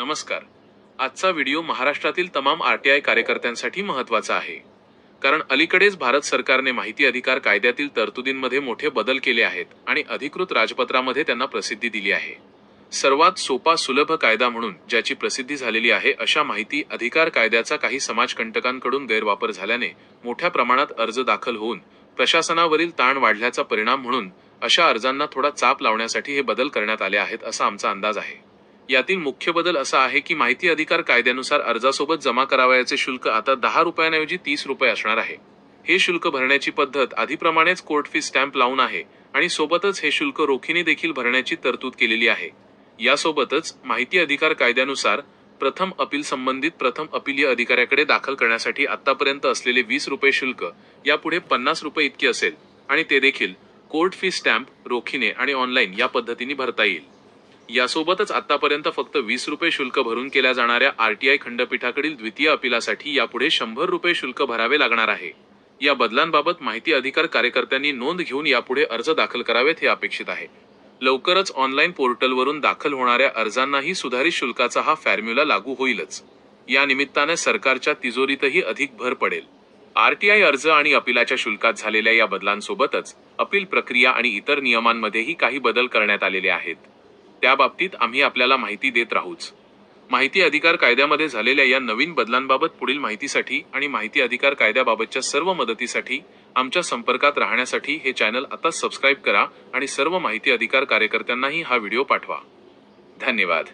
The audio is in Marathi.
नमस्कार. आजचा व्हिडिओ महाराष्ट्रातील तमाम आरटीआय कार्यकर्त्यांसाठी महत्त्वाचा आहे. कारण अलीकडेच भारत सरकारने माहिती अधिकार कायद्यातील तरतुदींमध्ये मोठे बदल केले आहेत आणि अधिकृत राजपत्रामध्ये त्यांना प्रसिद्धी दिली आहे. सर्वात सोपा सुलभ कायदा म्हणून ज्याची प्रसिद्धी झालेली आहे अशा माहिती अधिकार कायद्याचा काही समाजकंटकांकडून गैरवापर झाल्याने मोठ्या प्रमाणात अर्ज दाखल होऊन प्रशासनावरील ताण वाढल्याचा परिणाम म्हणून अशा अर्जांना थोडा चाप लावण्यासाठी हे बदल करण्यात आले आहेत असा आमचा अंदाज आहे. यातील मुख्य बदल असा आहे की माहिती अधिकार कायद्यानुसार अर्जासोबत जमा करावयाचे शुल्क आता 10 रुपयांऐवजी 30 रुपये असणार आहे. हे शुल्क भरण्याची पद्धत आधीप्रमाणेच कोर्ट फी स्टॅम्प लावून आहे आणि सोबतच हे शुल्क रोखीने देखील भरण्याची तरतूद केलेली आहे. यासोबतच माहिती अधिकार कायद्यानुसार प्रथम अपील संबंधित प्रथम अपीलीय अधिकाऱ्याकडे दाखल करण्यासाठी आतापर्यंत असलेले 20 रुपये शुल्क यापुढे 50 रुपये इतके असेल आणि ते देखील कोर्ट फी स्टॅम्प, रोखीने आणि ऑनलाईन या पद्धतीने भरता येईल. यासोबतच आतापर्यंत फक्त 20 रुपये शुल्क भरून केल्या जाणाऱ्या आरटीआय खंडपीठाकडील द्वितीय अपीलासाठी यापुढे 100 रुपये शुल्क भरावे लागणार आहे. या बदलांबाबत माहिती अधिकार कार्यकर्त्यांनी नोंद घेऊन यापुढे अर्ज दाखल करावेत हे अपेक्षित आहे. लवकरच ऑनलाईन पोर्टलवरून दाखल होणाऱ्या अर्जांनाही सुधारित शुल्काचा हा फॉर्म्युला लागू होईलच. या निमित्ताने सरकारच्या तिजोरीतही अधिक भर पडेल. आरटीआय अर्ज आणि अपिलाच्या शुल्कात झालेल्या या बदलांसोबतच अपील प्रक्रिया आणि इतर नियमांमध्येही काही बदल करण्यात आलेले आहेत. त्या बाबतीत आम्ही आपल्याला माहिती देत राहूच. माहिती अधिकार कायद्यामध्ये झालेल्या या नवीन बदलांबाबत पुढील माहितीसाठी आणि माहिती अधिकार कायद्याबाबतच्या सर्व मदतीसाठी आमच्या संपर्कात राहण्यासाठी हे चॅनल आताच सबस्क्राईब करा आणि सर्व माहिती अधिकार कार्यकर्त्यांनाही हा व्हिडिओ पाठवा. धन्यवाद.